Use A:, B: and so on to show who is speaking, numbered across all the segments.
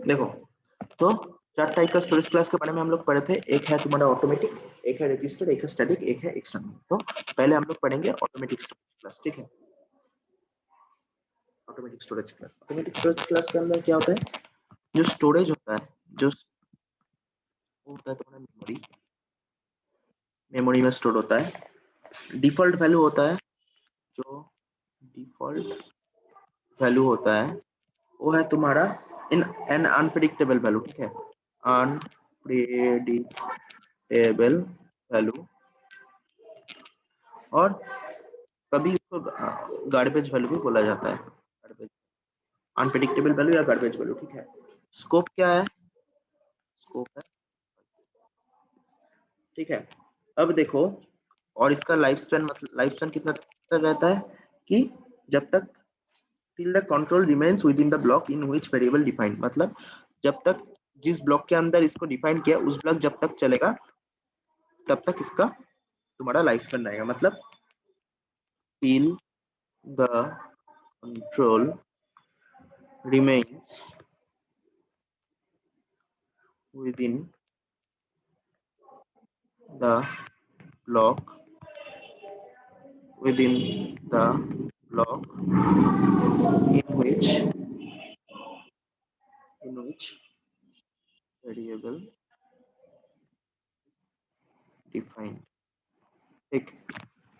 A: देखो तो चार टाइप का स्टोरेज क्लास के बारे में हम लोग पढ़े थे। एक है तुम्हारा ऑटोमेटिक, एक है रजिस्टर, एक है स्टैटिक, एक है एक्सटर्नल। तो पहले हम लोग पढ़ेंगे ऑटोमेटिक स्टोरेज क्लास, ठीक है। Automatic storage class, automatic storage class के अंदर क्या होता है, जो स्टोरेज होता है, जो होता है तुम्हारा मेमोरी, मेमोरी में स्टोर होता है। डिफॉल्ट वैल्यू होता है, जो डिफॉल्ट वैल्यू होता है वो है तुम्हारा इन एन अनप्रेडिक्टेबल वैल्यू, ठीक है। अनप्रेडिक्टेबल वैल्यू, और कभी इसको गार्बेज वैल्यू भी बोला जाता है, गार्बेज, अनप्रेडिक्टेबल वैल्यू या गार्बेज वैल्यू, ठीक है। स्कोप क्या है, स्कोप है, ठीक है। अब देखो, और इसका लाइफ स्पैन, मतलब लाइफ स्पैन कितना तक रहता है कि जब तक till the control remains within the block in which variable defined, मतलब जब तक जिस ब्लॉक के अंदर इसको डिफाइन किया उस ब्लॉक जब तक चलेगा तब तक इसका तुम्हारा लाइफ स्पैन रहेगा। मतलब till the control remains within the block, within the block in which variable defined, ठीक।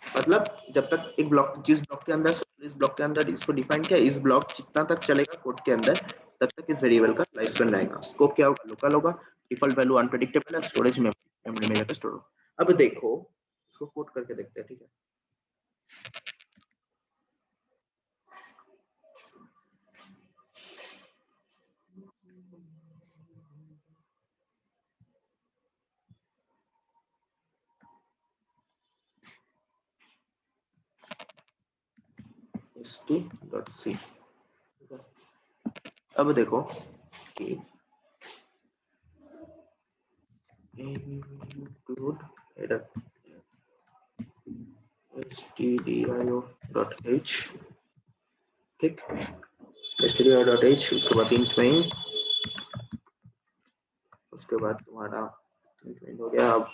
A: मतलब जब तक एक ब्लॉक, जिस ब्लॉक के अंदर, इस ब्लॉक के अंदर इसको डिफाइन किया, इस ब्लॉक जितना तक चलेगा कोड के अंदर तब तक इस वेरिएबल का लाइफ स्पैन रहेगा। स्कोप क्या होगा, लोकल होगा, डिफॉल्ट वैल्यू अनप्रेडिक्टेबल है, स्टोरेज में मेमोरी में जाकर स्टोर होगा। अब देखो इसको कोड करके देखते हैं, ठीक है। st.c, अब देखो कि include header stdio.h, ठीक, stdio.h, उसके बाद int main, उसके बाद तुम्हारा int main हो गया। अब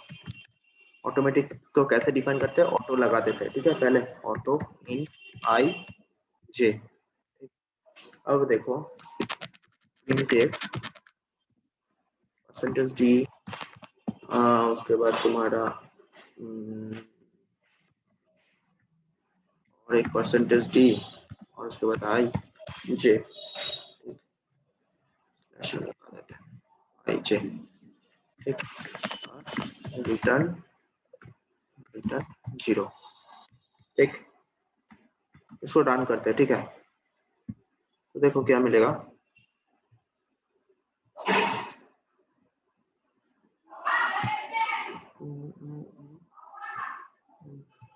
A: ऑटोमेटिक तो कैसे डिफाइन करते हैं, ऑटो लगा देते हैं, ठीक है। पहले ऑटो इन आई जे, अब देखो परसेंटेज डी, उसके बाद तुम्हारा और एक परसेंटेज डी, और उसके बाद आई जे, लगा देते हैं आई जे, ठीक, रिटर्न रिटर्न 0, ठीक। इसको रन करते हैं, ठीक है। तो देखो क्या मिलेगा,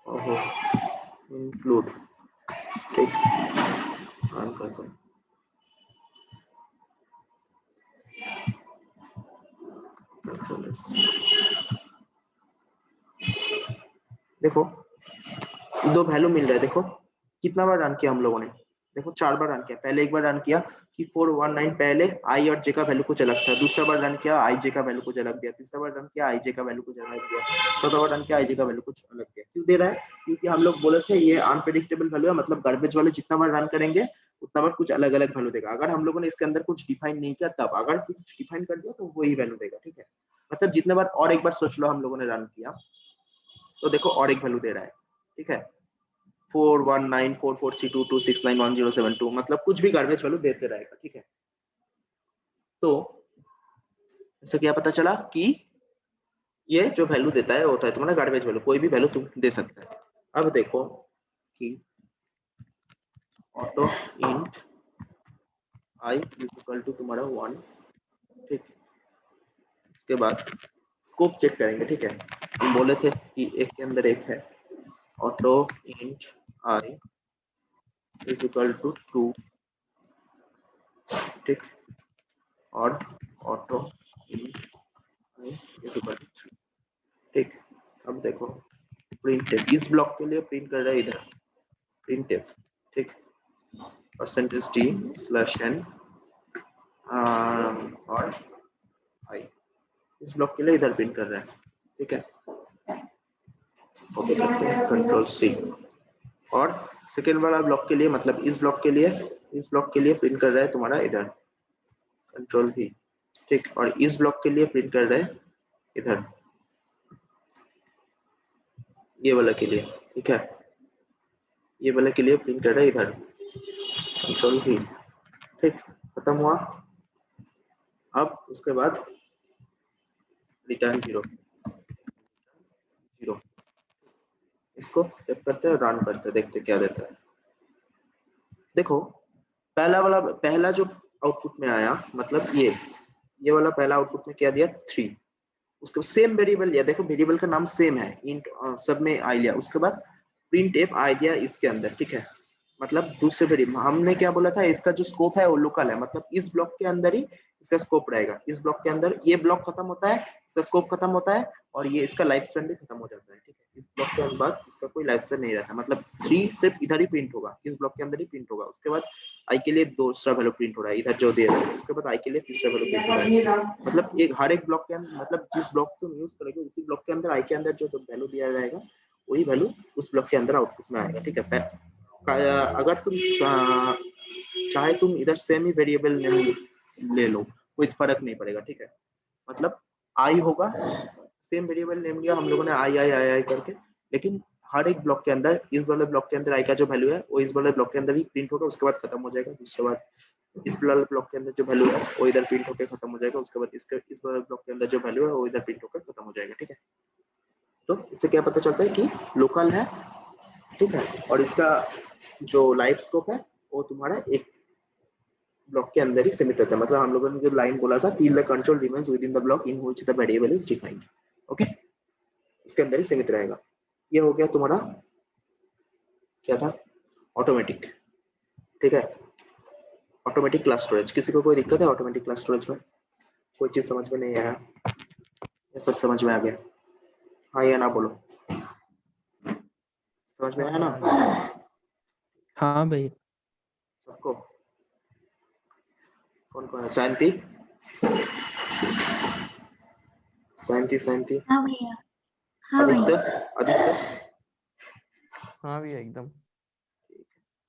A: ओहो इंक्लूड, ठीक, रन करते हैं। देखो दो वैल्यू मिल रहा है, देखो कितना बार रन किया हम लोगों ने, देखो 4 बार रन किया। पहले एक बार रन किया कि 419 पहले आई और जे का वैल्यू कुछ अलग था, दूसरा बार रन किया आई जे का वैल्यू कुछ अलग दिया, तीसरा बार रन किया आई जे का वैल्यू कुछ अलग दिया, चौथा बार रन किया आई जे का वैल्यू कुछ अलग दिया। क्यों दे रहा है, क्योंकि हम लोग बोले थे ये अनप्रेडिक्टेबल वैल्यू है, मतलब गार्बेज वाले जितना बार रन करेंगे उतना बार कुछ अलग अलग वैल्यू देगा। अगर हम लोगों ने इसके अंदर कुछ डिफाइन नहीं किया तब, अगर कुछ डिफाइन कर दिया तो वही वैल्यू देगा, ठीक है। मतलब जितने बार, और एक बार सोच लो हम लोगों ने रन किया तो देखो और एक वैल्यू दे रहा है, ठीक है। 4194432269107 मतलब कुछ भी गार्बेज वैल्यू देते रहेगा, ठीक है। तो इससे क्या पता चला कि ये जो वैल्यू देता है होता है तुम्हारा गार्बेज वैल्यू, कोई भी वैल्यू तुम दे सकते हैं। अब देखो कि auto int i is equal to तुम्हारा 1, ठीक। इसके बाद स्कोप चेक करेंगे, ठीक है। हम बोले थे कि एक के अंदर एक है, auto int i is equal to 2, ठीक, और auto int i is equal to 3, ठीक। अब देखो प्रिंट इस ब्लॉक के लिए प्रिंट कर रहा है इधर प्रिंट, ठीक, परसेंटेज डी स्लैश एन और आई इस ब्लॉक के लिए इधर प्रिंट कर रहा है, ठीक है। ओके करते हैं कंट्रोल सी, और सेकेंड वाला ब्लॉक के लिए मतलब इस ब्लॉक के लिए प्रिंट कर रहा है तुम्हारा इधर कंट्रोल भी, ठीक। और इस ब्लॉक के लिए प्रिंट कर रहा है इधर ये वाला के लिए, ठीक है। ये वाला के लिए प्रिंट कर रहा है इधर कंट्रोल भी, ठीक। खत्म हुआ। अब उसके बाद रिटर्न 0 0, इसको सेव करते हैं, रन करते हैं, देखते क्या देता है। देखो पहला जो आउटपुट में आया मतलब ये वाला पहला आउटपुट में क्या दिया 3, उसके बाद सेम वेरिएबल लिया, देखो वेरिएबल का नाम सेम है, इंट सब में आई लिया, उसके बाद प्रिंट एफ आई दिया इसके अंदर, ठीक है। मतलब दूसरे वेरिएबल हमने क्या बोला था, इसका जो स्कोप है वो लोकल है, मतलब इस ब्लॉक के अंदर ही इसका स्कोप रहेगा, इस ब्लॉक के अंदर ये ब्लॉक खत्म होता है, इसका स्कोप खत्म होता है और ये इसका लाइफ स्पैन भी खत्म हो जाता है, ठीक है। इस ब्लॉक के बाद इसका कोई लाइफ स्पैन नहीं रहता, मतलब 3 सिर्फ इधर ही प्रिंट होगा, इस ब्लॉक के अंदर ही प्रिंट होगा। उसके बाद आई के लिए दूसरा वैल्यू प्रिंट हो रहा है इधर जो दे रहा है, उसके बाद आई के लिए तीसरा वैल्यू प्रिंट हो रहा है, मतलब एक हर एक ब्लॉक के अंदर, मतलब जिस ब्लॉक को यूज करेंगे उसी ब्लॉक के अंदर आई के अंदर जो वैल्यू दिया जाएगा वही वैल्यू उस ब्लॉक के अंदर आउटपुट में आएगा, ठीक है। अगर तुम चाहे तुम इधर सेम ही वेरिएबल नेम ले लो, कोई फर्क नहीं पड़ेगा, ठीक है। मतलब आई होगा, सेम वेरिएबल नेम लिया हम लोगों ने आई करके, लेकिन हर एक ब्लॉक के अंदर इस वाले ब्लॉक के अंदर आई का जो वैल्यू है वो इस वाले ब्लॉक के अंदर ही प्रिंट होगा, उसके बाद खत्म हो जाएगा। दूसरे बाद इस वाले ब्लॉक के अंदर जो वैल्यू है वो इधर प्रिंट होकर खत्म हो जाएगा, उसके बाद इस वाले ब्लॉक के अंदर जो वैल्यू है वो इधर प्रिंट होकर खत्म हो जाएगा, ठीक है। तो इससे क्या पता चलता है कि लोकल है, ठीक है। और इसका जो लाइफ स्कोप है वो तुम्हारा एक ब्लॉक के अंदर ही सीमित रहता है, मतलब हम लोगों ने जो लाइन बोला था till the control remains with in the block in which the variable is defined, okay, उसके अंदर ही सीमित रहेगा। ये हो गया तुम्हारा क्या था, ऑटोमेटिक, ठीक है। ऑटोमेटिक क्लास स्टोरेज, किसी को कोई दिक्कत है ऑटोमेटिक क्लास स्टोरेज में? कोई चीज समझ में नहीं आया? ये सब समझ में आ गया? हाँ या ना बोलो, समझ में आया ना
B: हाँ भाई।
A: सबको? कौन कौन है? शांति शांति शांति,
C: हाँ भैया। हाँ
A: आदित्य
C: भैया।
A: आदित्य,
B: हाँ भैया एकदम।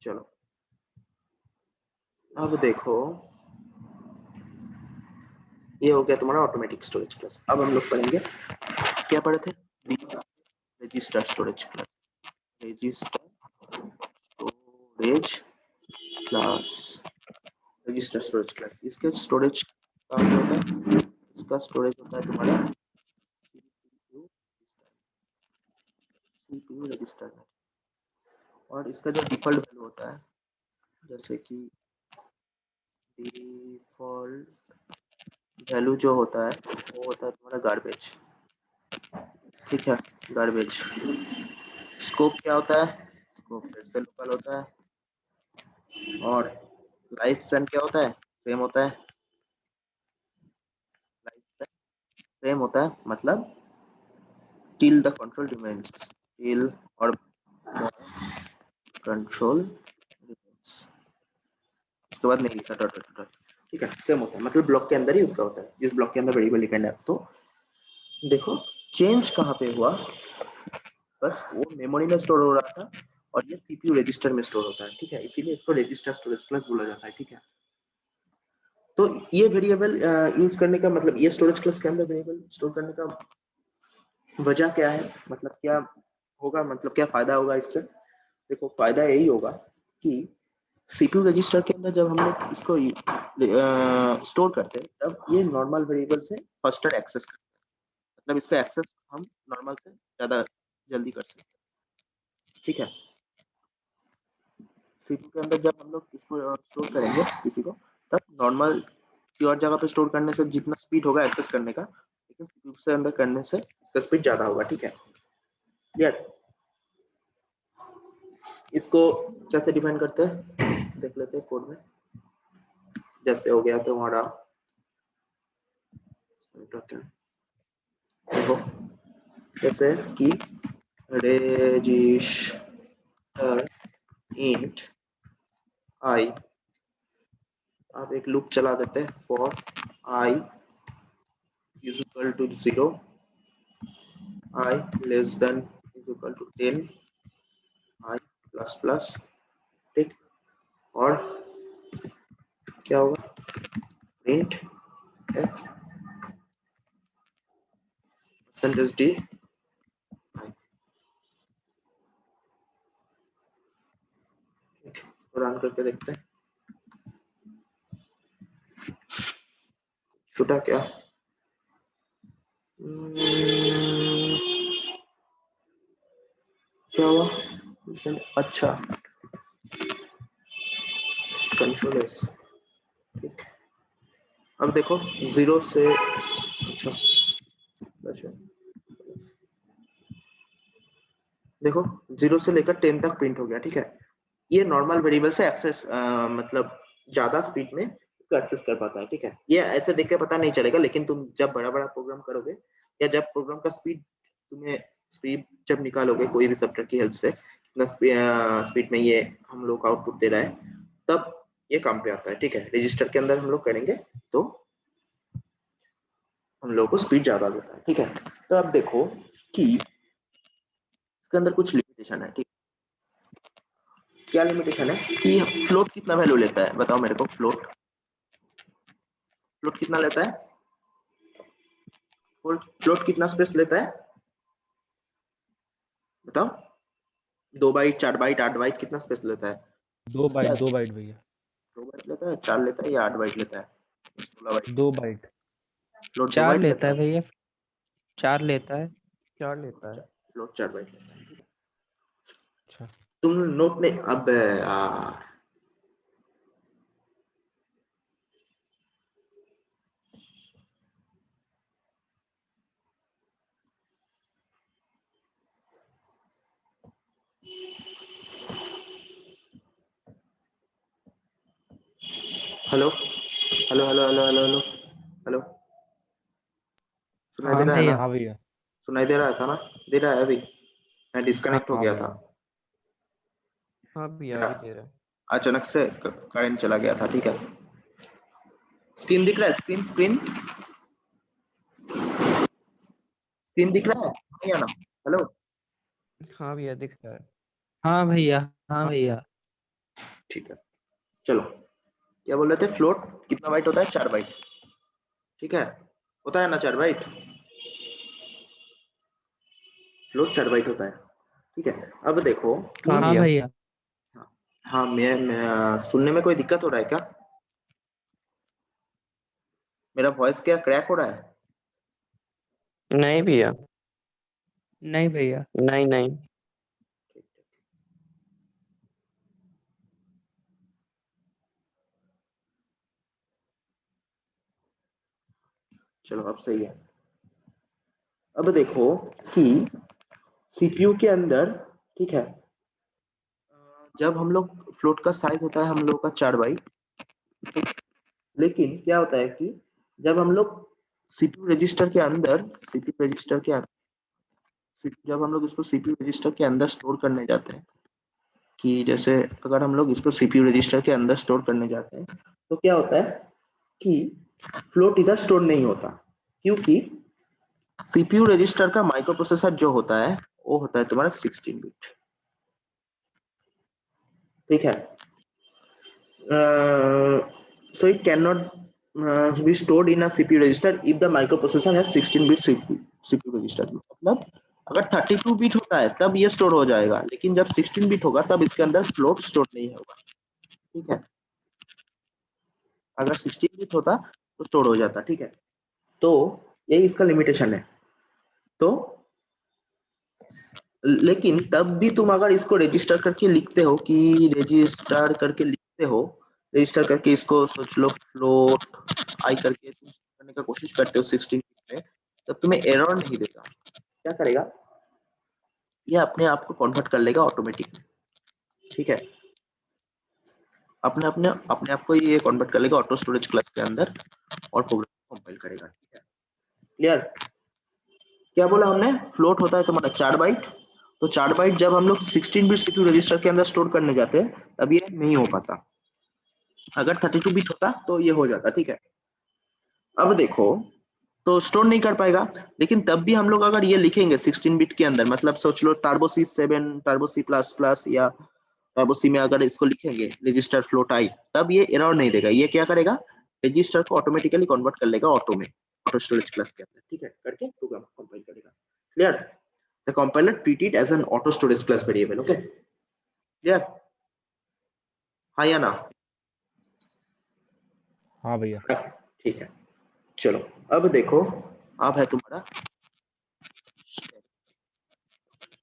A: चलो अब देखो ये हो गया तुम्हारा ऑटोमेटिक स्टोरेज क्लास। अब हम लोग पढ़ेंगे, क्या पढ़े थे, register storage class, register storage class, register storage class. इसके स्टोरेज का क्या होता है, इसका स्टोरेज होता है तुम्हारा सीपीयू रजिस्टर में, और इसका जो डिफॉल्ट वैल्यू होता है, जैसे कि डिफॉल्ट वैल्यू जो होता है वो होता है तुम्हारा गार्बेज, ठीक है, गार्बेज। स्कोप क्या होता है, स्कोप फिर से लोकल होता है, और लाइफ स्पैन क्या होता है, सेम होता है, लाइफ स्पैन सेम होता है, मतलब till the control remains, till और कंट्रोल रिमेन्स, उसके बाद नहीं लिखा डॉट डॉट डॉट, ठीक है, सेम होता है, मतलब ब्लॉक के अंदर ही उसका होता है, जिस ब्लॉक के अंदर वेरिएबल डिपेंड है। तो देखो चेंज कहाँ पे हुआ, बस वो मेमोरी में स्टोर हो रहा था और ये सीपीयू रजिस्टर में स्टोर होता है, ठीक है, इसीलिए इसको रजिस्टर स्टोरेज क्लास बोला जाता है, ठीक है। तो ये वेरिएबल यूज करने का मतलब, ये स्टोरेज क्लास के अंदर वेरिएबल स्टोर करने का वजह क्या है, मतलब क्या होगा, मतलब क्या फायदा होगा इससे? देखो फायदा यही होगा कि सीपीयू रजिस्टर के अंदर जब हम लोग इसको स्टोर करते हैं तब ये नॉर्मल वेरिएबल से फास्टर एक्सेस करते हैं, मतलब इसको एक्सेस हम नॉर्मल से ज्यादा जल्दी कर सकते हैं, ठीक है। सीपीयू के अंदर जब हम लोग इसको स्टोर करेंगे किसी को, तब नॉर्मल किसी और जगह पे स्टोर करने से जितना स्पीड होगा एक्सेस करने का, लेकिन सीपीयू से अंदर करने से इसका स्पीड ज्यादा होगा, ठीक है, क्लियर। इसको कैसे डिफाइन करते हैं देख लेते हैं कोड में। जैसे हो गया तुम्हारा, देखो जैसे कि रजिस्टर इंट आई आप एक लूप चला देते हैं for i is equal to 0, i less than is equal to 10, i plus plus, ठीक। और क्या होगा, प्रिंट परसेंटेज d, इसको रन करके देखते हैं छोटा क्या। क्या हुआ, अच्छा कंट्रोल एस, ठीक। अब देखो 0 से, अच्छा देखो 0 से लेकर 10 तक प्रिंट हो गया, ठीक है। ये नॉर्मल वेरिएबल से एक्सेस मतलब ज्यादा स्पीड में इसको एक्सेस कर पाता है, ठीक है। ये ऐसे देख के पता नहीं चलेगा, लेकिन तुम जब बड़ा बड़ा प्रोग्राम करोगे या जब प्रोग्राम का स्पीड तुम्हें स्पीड जब निकालोगे कोई भी सॉफ्टवेयर की हेल्प से कितना स्पीड में ये हम लोग आउटपुट दे रहा है, तब ये काम पे आता है, ठीक है। रजिस्टर के अंदर हम लोग करेंगे तो हम लोग को स्पीड ज्यादा देता है, ठीक है। तो अब देखो कि इसके अंदर कुछ लिमिटेशन है, ठीक। क्या लिमिटेशन है कि फ्लोट कितना वैल्यू लेता है, बताओ मेरे को। फ्लोट फ्लोट कितना लेता है, फ्लोट कितना स्पेस लेता है बताओ। 2 बाइट, 4 बाइट, 8 बाइट, कितना स्पेस लेता है?
C: 2 बाइट, 2 बाइट भैया।
A: 2 बाइट लेता है, 4 लेता है या 8 बाइट लेता है? 16 बाइट
C: 2 बाइट।
A: फ्लोट 2
B: 4
A: बाइट
B: लेता है भैया, 4 लेता है, 4 लेता है।
A: फ्लोट 4 बाइट लेता है।
C: अच्छा,
A: तुम नोट नहीं, अब यार hello hello hello hello hello hello hello, सुनाई दे
B: हाँ
A: रहा है ना?
B: भैया।
C: हाँ भैया।
A: सुनाई दे रहा था ना? दे रहा है अभी? मैं
C: हाँ
A: डिस्कनेक्ट हो
C: हाँ
A: गया था,
C: भैया।
B: हाँ भैया,
A: मेरा
B: अभी दे रहा है।
A: अचानक से करंट चला गया था, ठीक है। स्क्रीन दिख रहा है, स्क्रीन स्क्रीन स्क्रीन दिख रहा है या ना? हेलो,
B: हाँ भैया, दिख रहा है। हाँ भैया, हाँ भैया।
A: ठीक है। चलो, क्या बोल रहे थे? फ्लोट कितना बाइट होता है? 4 बाइट, ठीक है। होता है ना 4 बाइट, फ्लोट 4 बाइट होता है, ठीक है। अब देखो
B: हाँ
A: कि
B: भैया।
A: हाँ, मैं सुनने में कोई दिक्कत हो रहा है क्या? मेरा वॉइस क्या क्रैक हो रहा है?
D: नहीं भैया,
B: नहीं भैया।
D: नहीं नहीं।
A: चलो अब सही है। अब देखो कि सीपीयू के अंदर, ठीक है, जब हम लोग फ्लोट का साइज होता है हम लोग का 4 बाइट, लेकिन क्या होता है कि जब हम लोग सीपीयू रजिस्टर के अंदर, सीपीयू रजिस्टर के जब हम लोग इसको सीपीयू रजिस्टर के अंदर स्टोर करने जाते हैं, कि जैसे अगर हम लोग इसको सीपीयू रजिस्टर के अंदर स्टोर करने जाते हैं तो क्या होता है कि फ्लोट इधर स्टोर नहीं होता, क्योंकि सीपीयू रजिस्टर का माइक्रो प्रोसेसर जो होता है वो होता है तुम्हारा 16 बिट, ठीक है। So it cannot be stored in a CPU register if the microprocessor has 16 bit CPU register। मतलब अगर 32 बिट होता है तब ये स्टोर हो जाएगा, लेकिन जब 16 बिट होगा तब इसके अंदर फ्लोट स्टोर नहीं होगा, ठीक है। अगर 16 बिट होता तो स्टोर हो जाता, ठीक है। तो यही इसका लिमिटेशन है। तो लेकिन तब भी तुम अगर इसको रजिस्टर करके लिखते हो, कि रजिस्टर करके लिखते हो, रजिस्टर करके इसको सोच लो फ्लोट आई करके तुम करने का कोशिश करते हो 16 में, तब तुम्हें एरर नहीं देगा। क्या करेगा, ये अपने आप को कन्वर्ट कर लेगा ऑटोमेटिक, ठीक है। अपने अपने अपने आप को ये कन्वर्ट कर लेगा ऑटो स्टोरेज क्लास के अंदर और प्रोग्राम कंपाइल करेगा, ठीक है। क्लियर? क्या बोला हमने? फ्लोट होता है तुम्हारा 4 बाइट, तो 4 बाइट जब हम लोग 16 बिट सीपीयू रजिस्टर के अंदर स्टोर करने जाते हैं तब ये नहीं हो पाता, अगर 32 बिट होता तो ये हो जाता, ठीक है। अब देखो, तो स्टोर नहीं कर पाएगा, लेकिन तब भी हम लोग अगर ये लिखेंगे 16 बिट के अंदर, मतलब सोच लो टर्बो C7, टर्बो C++ या टर्बो सी में अगर इसको लिखेंगे रजिस्टर फ्लोट आई, तब ये एरर नहीं देगा। ये क्या करेगा, रजिस्टर को ऑटोमेटिकली कन्वर्ट कर लेगा ऑटो में, ऑटो स्टोरेज क्लास के अंदर, ठीक है, करके प्रोग्राम कंपाइल करेगा। Clear? The compiler treat it as an auto storage class variable. Okay, clear? हाँ या ना?
C: हाँ भैया।
A: ठीक है, चलो अब देखो, अब है तुम्हारा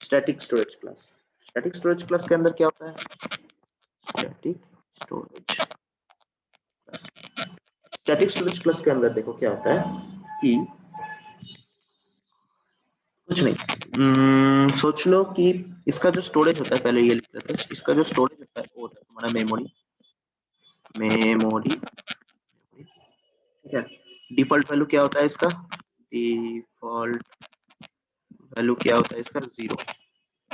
A: static storage class. Static storage class के अंदर क्या होता है? Static storage class, static storage class के अंदर देखो क्या होता है कि कुछ नहीं, सोच लो कि इसका जो स्टोरेज होता है, पहले ये लिख लेते हैं, इसका जो स्टोरेज होता है वो होता है तुम्हारा मेमोरी, मेमोरी, ठीक है। डिफॉल्ट वैल्यू क्या होता है इसका? डिफॉल्ट वैल्यू क्या होता है इसका? 0,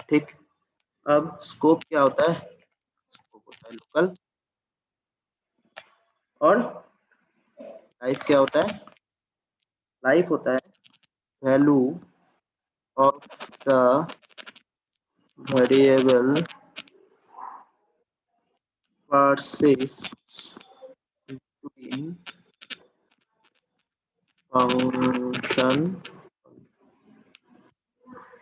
A: ठीक। अब स्कोप क्या होता है? स्कोप होता है लोकल, और लाइफ क्या होता है? लाइफ होता है value of the variable persists between function,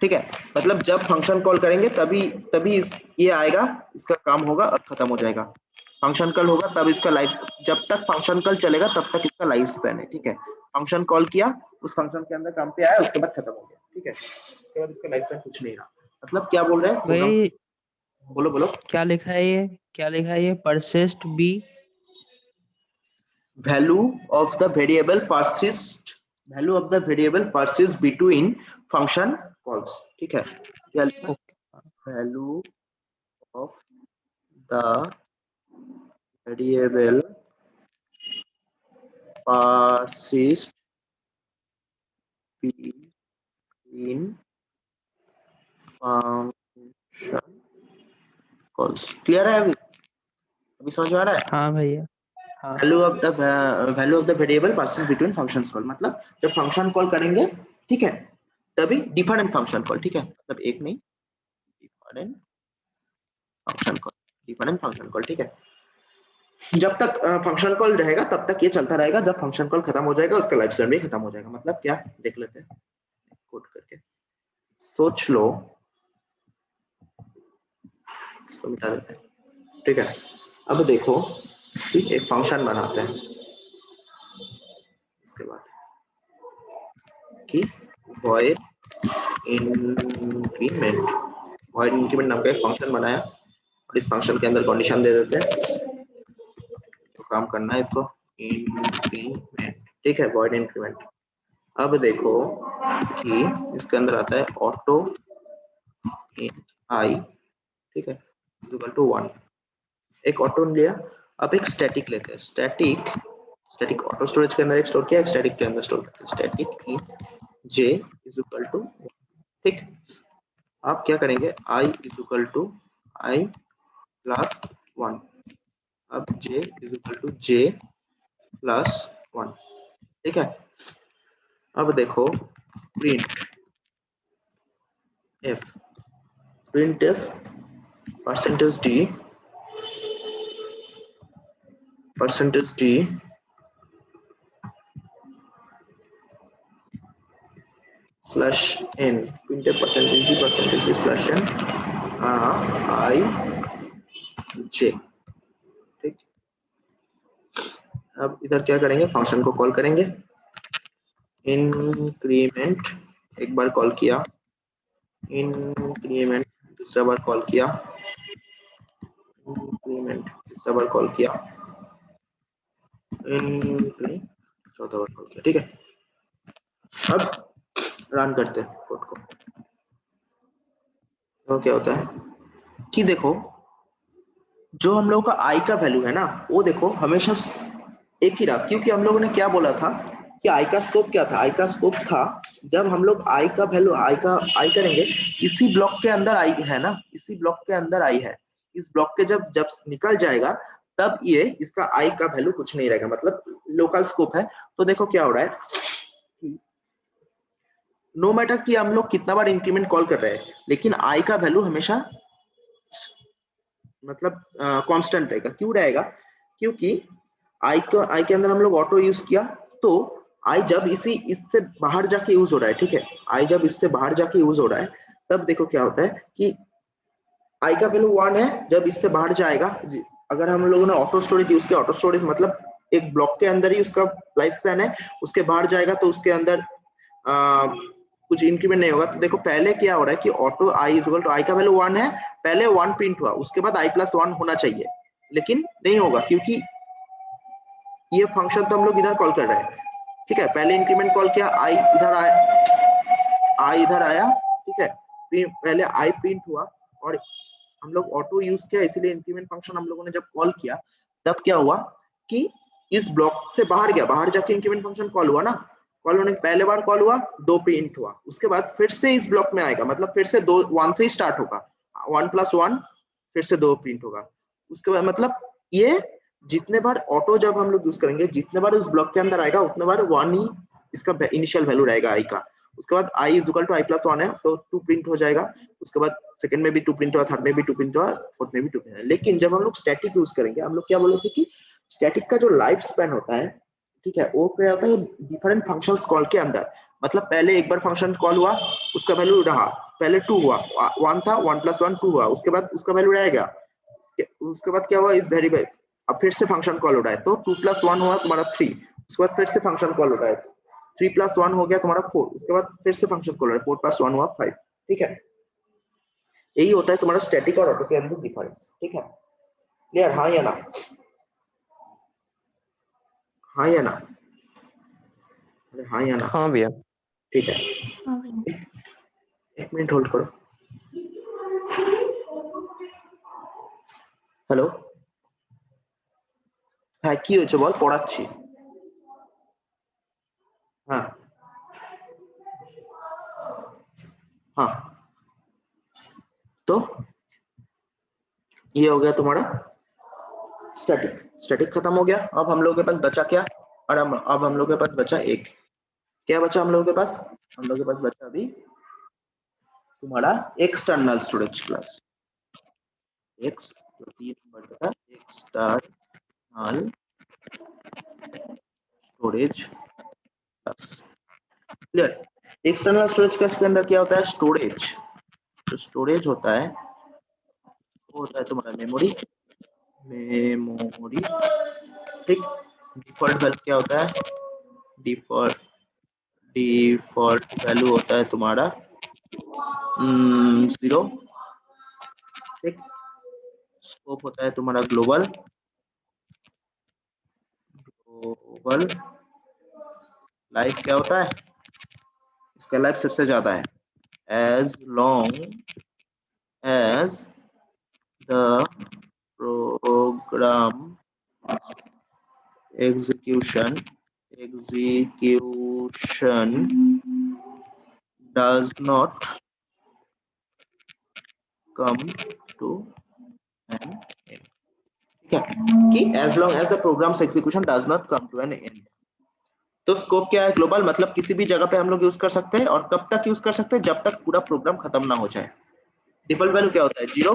A: ठीक है। मतलब जब फंक्शन कॉल करेंगे तभी ये आएगा, इसका काम होगा और खत्म हो जाएगा। फंक्शन कॉल होगा तब इसका लाइफ, जब तक फंक्शन कॉल चलेगा तब तक इसका लाइफ स्पैन है, ठीक है। फंक्शन कॉल किया, उस फंक्शन के अंदर काम पे आया, उसके बाद खत्म हो गया, ठीक है। उसके बाद इसका लाइफ स्पैन कुछ नहीं रहा। मतलब क्या बोल रहे हैं प्रोग्राम?
B: भाई
A: बोलो बोलो।
B: क्या लिखा है ये, क्या लिखा है ये? Persist be
A: value of the variable persists, value of the variable persists between function calls, ठीक है। क्या लिखा? value of the variable persists between function calls। Clear है? अभी समझ में आ रहा है?
B: हाँ भैया, हाँ।
A: Value of the variable persist between functions call, मतलब जब फंक्शन कॉल करेंगे, ठीक है, तभी डिफरेंट फंक्शन कॉल, ठीक है, मतलब एक नहीं, different function call, different function call, ठीक है। जब तक फंक्शन कॉल रहेगा तब तक ये चलता रहेगा, जब फंक्शन कॉल खत्म हो जाएगा उसका लाइफ स्पैन भी खत्म हो जाएगा। मतलब क्या, देख लेते हैं कोड करके। सोच लो, इसको मिटा देते हैं, ठीक है। अब देखो कि एक फंक्शन बनाते हैं, इसके बाद कि void increment, void increment नाम का एक फंक्शन बनाया, और इस फंक्शन के अंदर कंडीशन दे देते हैं, तो काम करना है इसको इंक्रीमेंट, ठीक है, void increment। अब देखो कि इसके अंदर आता है ऑटो आई, ठीक है, इक्वल टू 1, एक ऑटो लिया। अब एक स्टैटिक लेते हैं, स्टैटिक ऑटो स्टोरेज के अंदर एक स्टोर किया, एक स्टैटिक के अंदर स्टोर करते हैं, static in j is equal to, ठीक। आप क्या करेंगे, i is equal to I plus 1, अब j is equal to j plus 1, ठीक है। अब देखो print f percentage d slash n, printf percentage d slash n i j, ठीक। अब इधर क्या करेंगे, फंक्शन को कॉल करेंगे, इंक्रीमेंट एक बार कॉल किया, इंक्रीमेंट दूसरा बार कॉल किया, इंक्रीमेंट तीसरा बार कॉल किया, चौथा बार कॉल किया, ठीक है। अब रन करते हैं कोड को, तो क्या होता है कि देखो, जो हम लोगों का आई का वैल्यू है ना, वो देखो हमेशा एक ही रहा, क्योंकि हम लोगों ने क्या बोला था कि आई का स्कोप क्या था? आई का स्कोप था जब हम लोग आई का वैल्यू आई करेंगे, इसी ब्लॉक के अंदर आई है ना, इसी ब्लॉक के अंदर आई है, इस ब्लॉक के जब जब निकल जाएगा तब ये इसका आई का वैल्यू कुछ नहीं रहेगा, मतलब लोकल स्कोप है। तो देखो क्या हो रहा है, नो मैटर कि हम लोग कितना बार इंक्रीमेंट कॉल कर रहे हैं, लेकिन आई का वैल्यू हमेशा मतलब कांस्टेंट रहेगा। क्यों रहेगा? क्योंकि आई के अंदर हम लोग ऑटो यूज किया, तो आई जब इससे बाहर जाके यूज हो रहा है, ठीक है, आई जब इससे बाहर जाके यूज हो रहा है, तब देखो क्या होता है कि आई का वैल्यू 1 है, जब इससे बाहर जाएगा, अगर हम लोगों ने ऑटो स्टोरेज यूज किया, ऑटो स्टोरेज मतलब एक ब्लॉक के अंदर ही उसका लाइफ स्पैन है, उसके बाहर जाएगा तो उसके अंदर कुछ इंक्रीमेंट नहीं होगा। तो देखो पहले क्या हो रहा है कि auto I is equal to I का वैल्यू 1 है, पहले 1 प्रिंट हुआ, उसके बाद आई प्लस 1 होना चाहिए, लेकिन नहीं होगा क्योंकि ये फंक्शन तो हम लोग इधर कॉल कर रहे हैं, ठीक है। पहले इंक्रीमेंट कॉल किया, आई इधर आया, आई इधर आया, ठीक है, पहले आई प्रिंट हुआ और हम लोग ऑटो यूज किया, इसीलिए इंक्रीमेंट फंक्शन हम लोगों ने जब कॉल किया तब क्या हुआ कि इस ब्लॉक से बाहर गया, बाहर जाके इंक्रीमेंट फंक्शन कॉल हुआ ना, कॉल होने पहले बार कॉल हुआ, 2 प्रिंट हुआ, उसके बाद फिर से इस ब्लॉक में आएगा, मतलब फिर से 1 से ही स्टार्ट होगा, 1 + 1 फिर से 2 प्रिंट होगा, उसके बाद मतलब ये जितने बार ऑटो जब हम लोग यूज करेंगे, जितने बार उस ब्लॉक के अंदर आएगा उतने बार 1 ही इसका इनिशियल वैल्यू रहेगा आई का। उसके बाद I is equal to I plus 1 है तो 2 प्रिंट हो जाएगा, उसके बाद सेकंड में भी 2 प्रिंट हुआ, थर्ड में भी 2 प्रिंट हुआ, फोर्थ में भी 2 प्रिंट हुआ। लेकिन जब हम लोग स्टैटिक यूज करेंगे, हम लोग क्या बोले थे कि स्टैटिक का जो लाइफ स्पैन होता है, ठीक है, वो क्या होता है डिफरेंट फंक्शंस कॉल के अंदर, मतलब पहले एक बार फंक्शन कॉल हुआ, उसका वैल्यू रहा, पहले 2 हुआ, 1 था, 1 + 1 2 हुआ, उसके बाद उसका वैल्यू रहेगा, उसके बाद क्या हुआ इस वेरिएबल, अब फिर से फंक्शन कॉल हो रहा है, तो 2 + 1 हुआ तुम्हारा 3, उसके बाद फिर से फंक्शन कॉल हो रहा है, 3 + 1 हो गया तुम्हारा 4, उसके बाद फिर से फंक्शन कॉल हो रहा है, 4 + 1 हुआ 5, ठीक है। यही होता है तुम्हारा स्टैटिक और ऑटो के अंदर डिफरेंस, ठीक है। क्लियर? हाँ या ना? हाँ या ना? अरे हाँ या ना?
D: हाँ भैया।
A: ठीक है,
E: हाँ भैया।
A: 1 मिनट होल्ड करो। হ্যালো, হ্যাঁ কি হয়েছে বল, পড়াচ্ছি। হ্যাঁ हाँ, तो ये हो गया तुम्हारा स्टैटिक, स्टैटिक खत्म हो गया। अब हम लोगों के पास बचा क्या, और अब हम लोगों के पास बचा एक, क्या बचा हम लोगों के पास, हम लोगों के पास बचा अभी तुम्हारा एक्सटर्नल स्टोरेज क्लास, एक्स जो 3 नंबर का था, external storage class. Clear? External storage class के अंदर क्या होता है, स्टोरेज, जो स्टोरेज होता है वो होता है तुम्हारा मेमोरी, मेमोरी, ठीक। डिफॉल्ट वैल्यू क्या होता है, डिफॉल्ट वैल्यू होता है तुम्हारा 0, ठीक। स्कोप होता है तुम्हारा ग्लोबल, ग्लोबल लाइफ क्या होता है, इसका लाइफ सबसे ज्यादा है, as long as the program execution does not come to an end, ठीक है, कि as long as the program's execution does not come to an end। तो स्कोप क्या है, ग्लोबल, मतलब किसी भी जगह पे हम लोग यूज कर सकते हैं, और कब तक यूज कर सकते हैं, जब तक पूरा प्रोग्राम खत्म ना हो जाए। डिफॉल्ट वैल्यू क्या होता है, 0,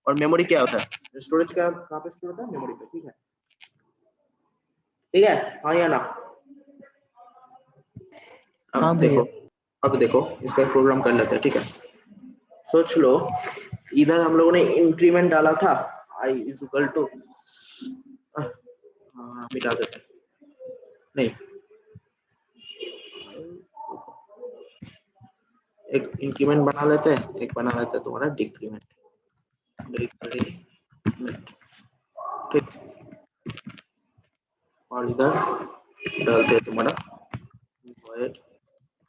A: और मेमोरी क्या होता है, स्टोरेज का कहां पे स्टोर होता है, मेमोरी पे, ठीक है। ठीक है, हाँ या ना?
B: हाँ
A: अब
B: भैया।
A: देखो, अब देखो इसका प्रोग्राम कर लेते हैं, ठीक है। सोच लो इधर हम लोगों ने इंक्रीमेंट डाला था, i इज इक्वल टू, मिटा देते नहीं, एक इंक्रीमेंट बना लेते हैं, एक बना लेते हैं तुम्हारा डिक्रीमेंट, ठीक, और इधर डालते हैं तुम्हारा void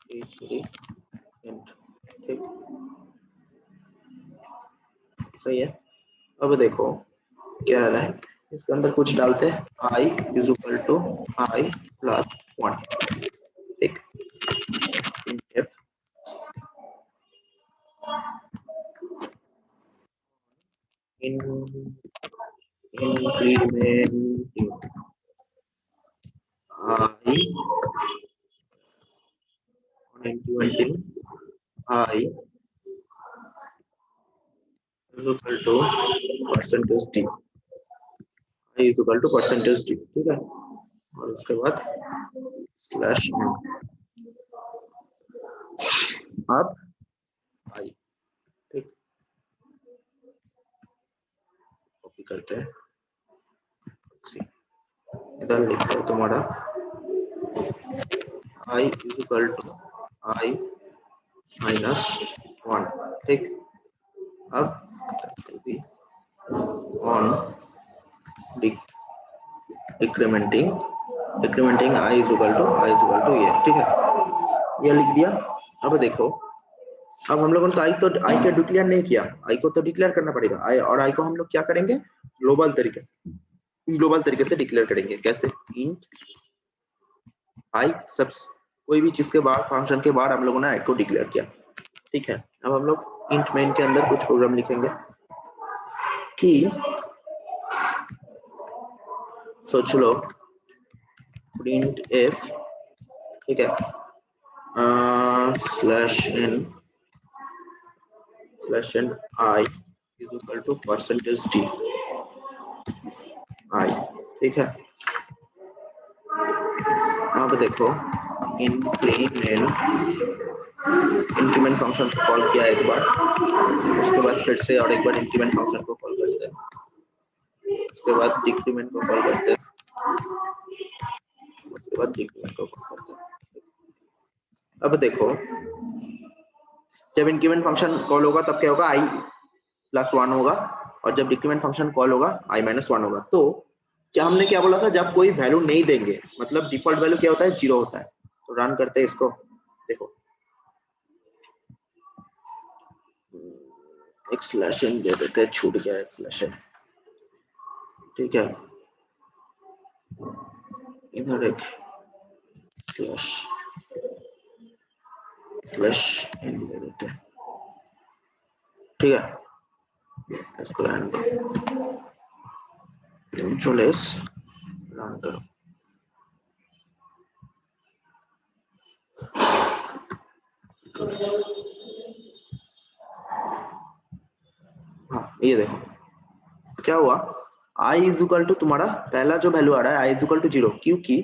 A: increment, ठीक, सही है। अब देखो क्या है, इसके अंदर कुछ डालते हैं, i is equal to i plus 1, ठीक, increment incrementing I is equal to percentage t, I is equal to percentage t, ठीक है। और उसके बाद स्लैश अब आई, ठीक, कॉपी करते हैं, इधर लिखते हैं तुम्हारा I is equal to I minus 1, ठीक। अब भी on decrementing I is equal to ये, ठीक है, ये लिख दिया। अब देखो, अब हम लोगों ने तो आई को डिक्लेयर नहीं किया, आई को तो डिक्लेयर करना पड़ेगा। आई और आई को हम लोग क्या करेंगे, ग्लोबल तरीके से डिक्लेयर करेंगे। कैसे, इंट आई, सब कोई भी चीज के बाद, फंक्शन के बाद हम लोगों ने आई को डिक्लेयर किया, ठीक है। अब हम लोग इंट मेन के अंदर कुछ प्रोग्राम लिखेंगे कि सोच लो प्रिंट एफ, ठीक है, slash n i is equal to percentage t i, ठीक है। अब देखो इंक्रीमेंट फंक्शन को कॉल किया एक बार, उसके बाद फिर से और एक बार इंक्रीमेंट फंक्शन को कॉल करते हैं, उसके बाद डिक्रीमेंट को कॉल करते हैं, उसके बाद डिक्रीमेंट को कॉल करते हैं। अब देखो, जब इंक्रीमेंट फंक्शन कॉल होगा तब क्या होगा, आई प्लस 1 होगा, और जब डिक्रीमेंट फंक्शन कॉल होगा आई माइनस 1 होगा। तो क्या हमने क्या बोला था, जब कोई वैल्यू नहीं देंगे, मतलब डिफॉल्ट वैल्यू क्या होता है, 0 होता है। तो रन करते हैं इसको, देखो एक स्लैश एन दे देते हैं, छूट गया एक स्लैश एन, ठीक है, इधर एक स्लैश एन दे देते हैं, ठीक है। इसको रन दो, कंट्रोल-S रन करो, हाँ ये देखो क्या हुआ, i इज इक्वल टू तुम्हारा पहला जो वैल्यू आ रहा है i इज इक्वल टू 0, क्योंकि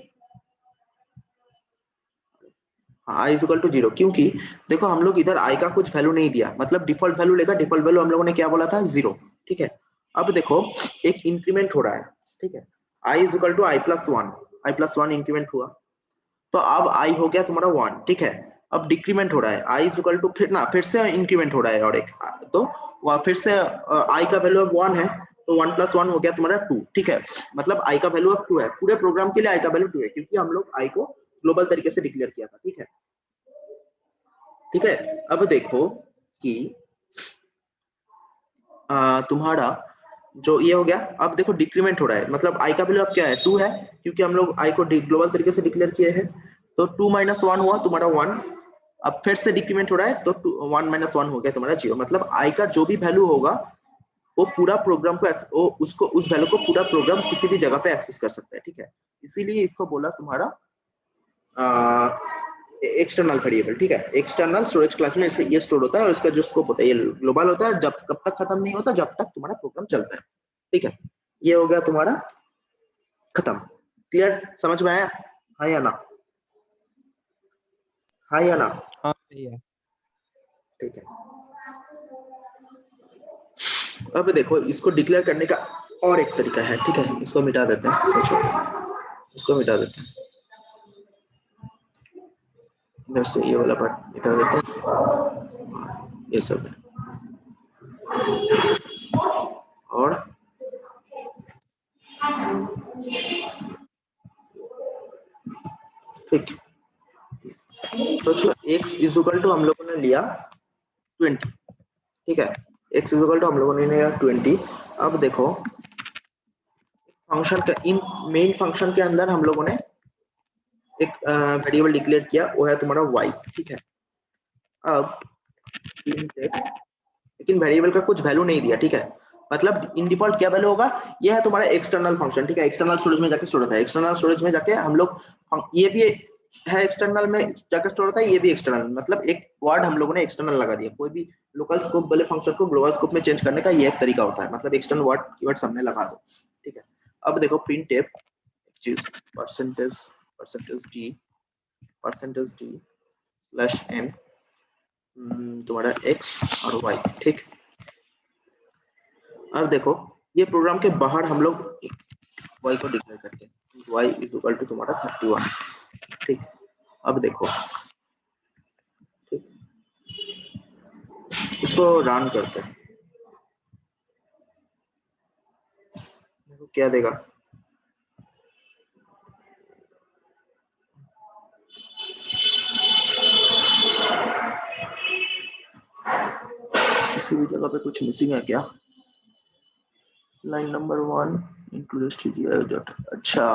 A: i इज इक्वल टू 0, क्योंकि देखो हम लोग इधर i का कुछ वैल्यू नहीं दिया, मतलब डिफॉल्ट वैल्यू लेगा, डिफॉल्ट वैल्यू हम लोगों ने क्या बोला था, 0, ठीक है। अब देखो एक इंक्रीमेंट हो रहा है, ठीक है, i is equal to I plus 1 increment हुआ, तो अब i हो गया तुम्हारा 1, ठीक है। अब डिक्रीमेंट हो रहा है, i इज इक्वल टू फिर से इंक्रीमेंट हो रहा है, और एक तो फिर से i का वैल्यू अब 1 है, तो 1 प्लस 1 हो गया तुम्हारा 2, ठीक है। मतलब i का वैल्यू अब 2 है, पूरे प्रोग्राम के लिए i का वैल्यू 2 है, क्योंकि हम लोग i को ग्लोबल तरीके से डिक्लेयर किया था, ठीक है, ठीक है। अब देखो कि तुम्हारा जो ये हो गया, अब देखो डिक्रीमेंट हो रहा है, मतलब i का वैल्यू अब क्या है, 2 है, क्योंकि हम लोग i को ग्लोबल तरीके से डिक्लेयर किए हैं। तो 2 माइनस 1 हुआ तुम्हारा 1, अब फिर से डिक्रीमेंट हो रहा है, तो 1 माइनस 1 हो गया तुम्हारा 0। मतलब i का जो भी वैल्यू होगा वो पूरा प्रोग्राम को उस वैल्यू को पूरा प्रोग्राम किसी भी जगह पे एक्सेस कर सकता है, ठीक है। इसीलिए इसको बोला तुम्हारा एक्सटर्नल वेरिएबल, ठीक है। एक्सटर्नल स्टोरेज क्लास में ये स्टोर होता है, और इसका जो स्कोप होता है ये ग्लोबल होता है, जब कब तक खत्म नहीं होता, जब तक तुम्हारा प्रोग्राम चलता है, ठीक है। ये हो गया तुम्हारा खत्म, क्लियर, समझ में आया, हाँ या ना, हाँ या ना,
B: हाँ भैया।
A: ठीक है। अब देखो इसको डिक्लेयर करने का और एक तरीका है, ठीक है, इसको मिटा देते हैं, सोचो इसको मिटा देते हैं, इधर से ये वाला पार्ट मिटा देते हैं, ये सब और ठीक, सोचो x इज इक्वल टू हम लोगों ने लिया 20, ठीक है, x इज इक्वल टू हम लोगों ने लिया 20। अब देखो फंक्शन का इन मेन फंक्शन के अंदर हम लोगों ने एक वेरिएबल डिक्लेयर किया, वो है तुम्हारा y, ठीक है। अब लेकिन वेरिएबल का कुछ वैल्यू नहीं दिया, ठीक है। मतलब इन डिफॉल्ट क्या वैल्यू होगा, ये है तुम्हारा एक्सटर्नल फंक्शन, ठीक है, एक्सटर्नल स्टोरेज में जाके स्टोर होता है, एक्सटर्नल स्टोरेज में जाके हम लोग ये भी है एक्सटर्नल में जाके स्टोर होता है, ये भी एक्सटर्नल, मतलब एक वर्ड हम लोगों ने एक्सटर्नल लगा दिया, कोई भी लोकल स्कोप वाले फंक्शन को ग्लोबल स्कोप में चेंज करने का ये एक तरीका होता है, मतलब एक्सटर्नल वर्ड कीवर्ड सामने लगा दो, ठीक है। अब देखो printf चीज %d /n तुम्हारा x और y, ठीक। अब देखो ये प्रोग्राम के बाहर हम लोग y को डिक्लेयर करते हैं, y इज इक्वल टू तुम्हारा 31, ठीक। अब देखो, ठीक, इसको रन करते हैं, देखो क्या देगा, किसी भी जगह पे कुछ मिसिंग है क्या, line number 1 include stdio dot, अच्छा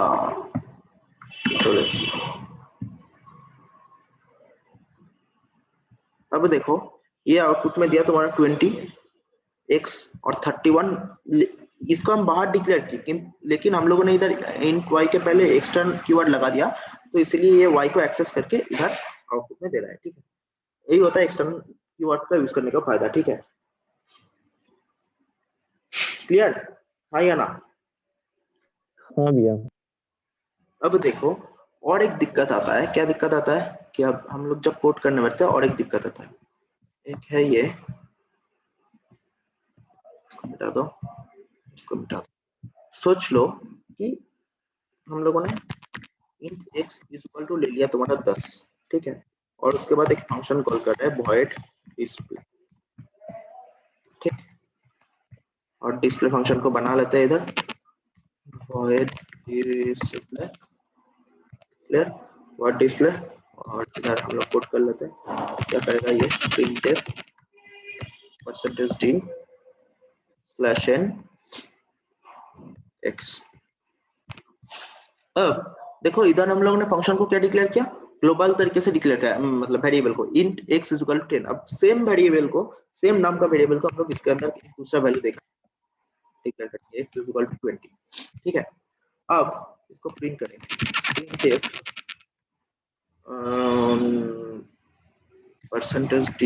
A: चलो। अब देखो ये आउटपुट में दिया तुम्हारा 20x और 31, इसको हम बाहर डिक्लेयर किए, लेकिन हम लोगों ने इधर int y के पहले एक्सटर्नल कीवर्ड लगा दिया, तो इसलिए ये y को एक्सेस करके इधर आउटपुट में दे रहा है, ठीक है। यही होता है एक्सटर्नल कीवर्ड का यूज करने का फायदा, ठीक है। क्लियर, हाँ या ना?
D: हाँ भैया।
A: अब देखो और एक दिक्कत आता है, क्या दिक्कत आता है कि अब हम लोग जब कोड करने बैठते हैं और एक दिक्कत आता है, एक है ये, इसको मिटा दो, इसको मिटा दो। सोच लो कि हम लोगों ने int x is equal to ले लिया तुम्हारा 10, ठीक है, और उसके बाद एक फंक्शन कॉल कर रहा है void display, ठीक, और डिस्प्ले फंक्शन को बना लेते हैं इधर void display clear, void display, और इधर हम लोग कोड कर लेते हैं, क्या करेगा ये printf %d /n x। अब देखो इधर हम लोगों ने फंक्शन को क्या डिक्लेयर किया, ग्लोबल तरीके से डिक्लेयर किया, मतलब वेरिएबल को int x is equal to 10। अब सेम वेरिएबल को, सेम नाम का वेरिएबल को हम लोग इसके अंदर दूसरा वैल्यू देखा डिक्लेयर करते हैं, x इज इक्वल टू 20, ठीक है। अब इसको प्रिंट करेंगे, printf %d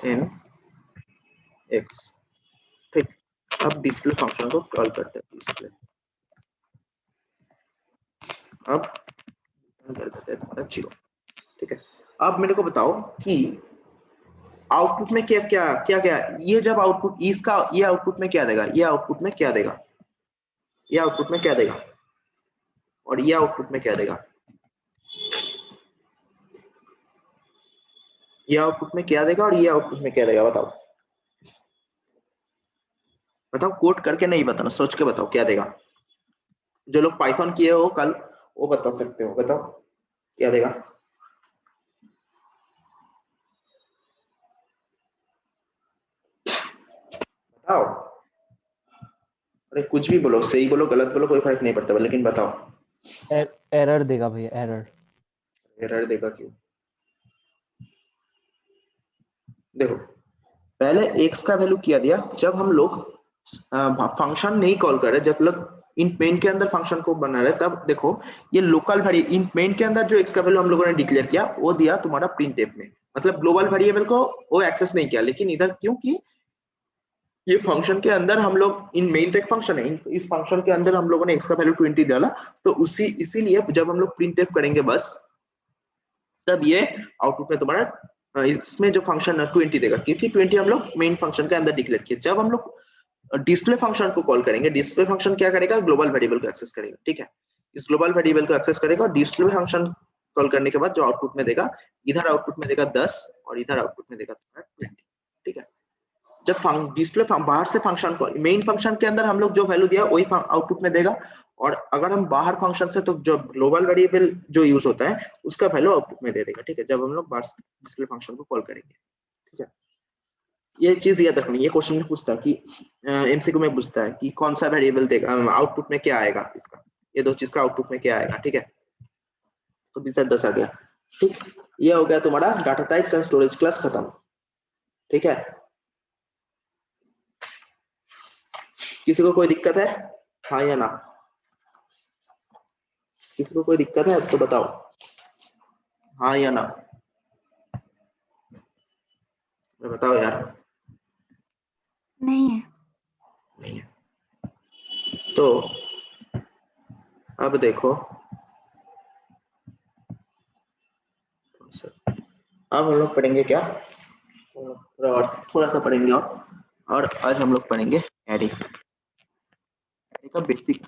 A: /n x, ठीक। अब डिस्प्ले फंक्शन को कॉल करते हैं, डिस्प्ले, अब कर देते हैं तुम्हारा 0, ठीक है। अब मेरे को बताओ कि आउटपुट में क्या क्या क्या क्या, ये जब आउटपुट इसका, ये आउटपुट में क्या देगा, ये आउटपुट में क्या देगा, ये आउटपुट में क्या देगा, और ये आउटपुट में क्या देगा, ये आउटपुट में क्या देगा और ये आउटपुट में क्या देगा, बताओ बताओ, कोड करके नहीं बताना, सोच के बताओ क्या देगा। जो लोग पाइथन किए हो कल वो बता सकते हो, बताओ क्या देगा। बताओ, अरे कुछ भी बोलो, सही बोलो गलत बोलो, कोई फर्क नहीं पड़ता, लेकिन बताओ।
C: एरर देगा भैया, एरर।
A: एरर देगा क्यों? देखो पहले x का वैल्यू किया दिया, जब हम लोग फंक्शन नहीं कॉल कर रहे, जब लोग इन मेन के अंदर फंक्शन को बना रहे, तब देखो ये लोकल वेरिएबल इन मेन के अंदर जो x का वैल्यू हम लोगों ने डिक्लेयर किया वो दिया तुम्हारा printf में, मतलब ग्लोबल वेरिएबल को वो एक्सेस नहीं किया, लेकिन इधर क्योंकि ये फंक्शन के अंदर हम लोग इन मेन तक फंक्शन है, इस फंक्शन के अंदर हम लोगों ने x का वैल्यू 20 डाला, तो उसी इसीलिए जब हम लोग printf करेंगे बस, तब ये आउटपुट में तुम्हारा इसमें जो फंक्शन है 20 देगा, क्योंकि 20 हम लोग मेन फंक्शन के अंदर डिक्लेयर किए। जब हम लोग डिस्प्ले फंक्शन को कॉल करेंगे, डिस्प्ले फंक्शन क्या करेगा, ग्लोबल वेरिएबल को एक्सेस करेगा, ठीक है, इस ग्लोबल वेरिएबल को एक्सेस करेगा और डिस्प्ले फंक्शन कॉल करने के बाद जो आउटपुट में देगा, इधर आउटपुट में देगा 10 और इधर आउटपुट में देगा तुम्हारा 20, ठीक है। जब डिस्प्ले बाहर से फंक्शन को मेन फंक्शन के अंदर हम लोग जो वैल्यू दिया वही आउटपुट में देगा, और अगर हम बाहर फंक्शन से, तो जो ग्लोबल वेरिएबल जो यूज होता है उसका वैल्यू आउटपुट में दे देगा, ठीक है, जब हम लोग बाहर डिस्प्ले फंक्शन को कॉल करेंगे, ठीक है। ये चीज याद रखनी, ये क्वेश्चन में पूछता है कि एमसीक्यू में पूछता है कि कौन सा वेरिएबल देगा आउटपुट में क्या आएगा इसका, ये दो चीज का आउटपुट में क्या आएगा, ठीक है। तो 2010 आ गया, ठीक। ये हो गया तुम्हारा data types and storage class खत्म, ठीक है। किसी को कोई दिक्कत है? हाँ या ना? किसी को कोई दिक्कत है तो बताओ, हाँ या ना? बताओ यार।
E: नहीं है।
A: नहीं है तो अब देखो, अब हम लोग पढ़ेंगे क्या, थोड़ा सा पढ़ेंगे और आज हम लोग पढ़ेंगे एरे का बेसिक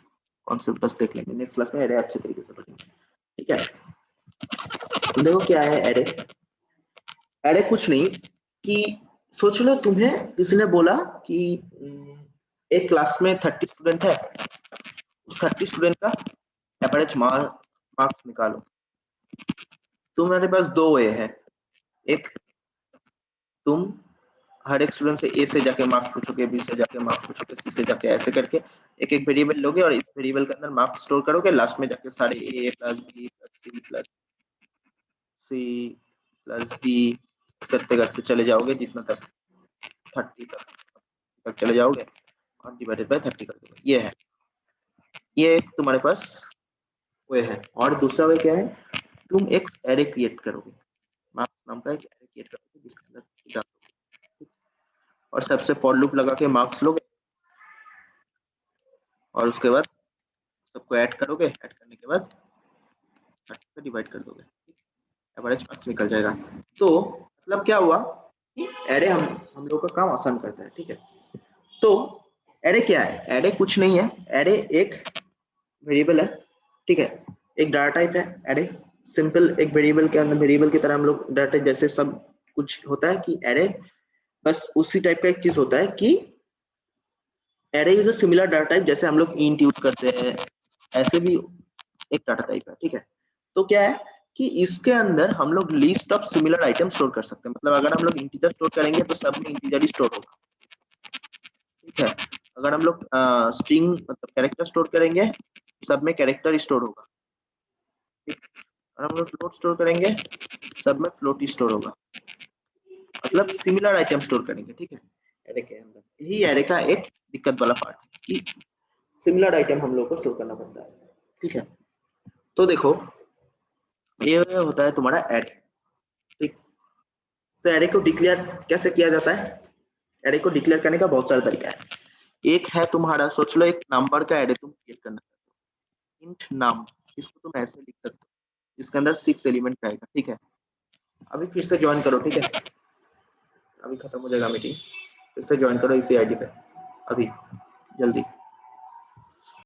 A: कॉन्सेप्ट बस देख लेंगे। नेक्स्ट क्लास में एरे अच्छे तरीके से पढ़ेंगे, ठीक है। तो देखो क्या है एरे। एरे कुछ नहीं कि सोच लो तुम्हें किसी ने बोला कि एक क्लास में 30 स्टूडेंट है, उस 30 स्टूडेंट का एवरेज मार्क्स निकालो। तुम्हारे पास दो वे है, एक तुम हर एक स्टूडेंट से ए से जाके मार्क्स पूछोगे, बी से जाके मार्क्स पूछोगे, सी से जाके, ऐसे करके एक एक वेरिएबल लोगे और इस वेरिएबल के अंदर मार्क्स स्टोर करोगे। लास्ट में जाके सारे A plus B plus C plus D करते करते चले जाओगे, जितना तक 30 तक चले जाओगे और डिवाइडेड बाय 30 कर दोगे। ये है, ये तुम्हारे पास वे है। और दूसरा वे क्या है, तुम एक एरे क्रिएट करोगे, मार्क्स नाम का एक एरे क्रिएट करोगे जिसके अंदर जाओगे और सबसे फॉर लूप लगा के मार्क्स लोगे और उसके बाद सबको ऐड करोगे। ऐड करने के बाद 30 से डिवाइड कर दोगे, एवरेज मार्क्स निकल जाएगा। तो मतलब क्या हुआ कि एरे हम लोग का काम आसान करता है, ठीक है। तो एरे क्या है? एरे कुछ नहीं है, एरे एक वेरिएबल है, ठीक है, एक डाटा टाइप है। एरे सिंपल एक वेरिएबल के अंदर, वेरिएबल की तरह हम लोग डाटा जैसे सब कुछ होता है कि एरे बस उसी टाइप का एक चीज होता है कि array is a similar data type. जैसे हम लोग इंट यूज करते हैं, ऐसे भी एक डाटा टाइप है, ठीक है। तो क्या है कि इसके अंदर हम लोग list of similar item store कर सकते हैं। मतलब अगर हम लोग इंटीजर स्टोर करेंगे तो सब में इंटीजर ही स्टोर होगा, ठीक है। अगर हम लोग स्ट्रिंग मतलब कैरेक्टर स्टोर करेंगे, सब में कैरेक्टर स्टोर होगा, ठीक। अगर हम लोग फ्लोट स्टोर करेंगे, सब में फ्लोट ही स्टोर होगा। मतलब सिमिलर आइटम स्टोर करेंगे, ठीक है, एरे के अंदर। यही एरे का एक दिक्कत वाला पार्ट है कि सिमिलर आइटम हम लोग को स्टोर करना पड़ता है, ठीक है। तो देखो ये होता है तुम्हारा एरे, ठीक। तो एरे को डिक्लेयर कैसे किया जाता है? एरे को डिक्लेयर करने का बहुत सारा तरीका है। एक है तुम्हारा, सोच लो एक नंबर का एरे तुम क्रिएट करना चाहते हो, इंट नाम, इसको तुम ऐसे लिख सकते हो, इसके अंदर 6 एलिमेंट रहेगा, ठीक है। अभी फिर से ज्वाइन करो, ठीक है, अभी खत्म हो जाएगा मीटिंग, फिर से ज्वाइन करो इसी आईडी पे अभी, जल्दी।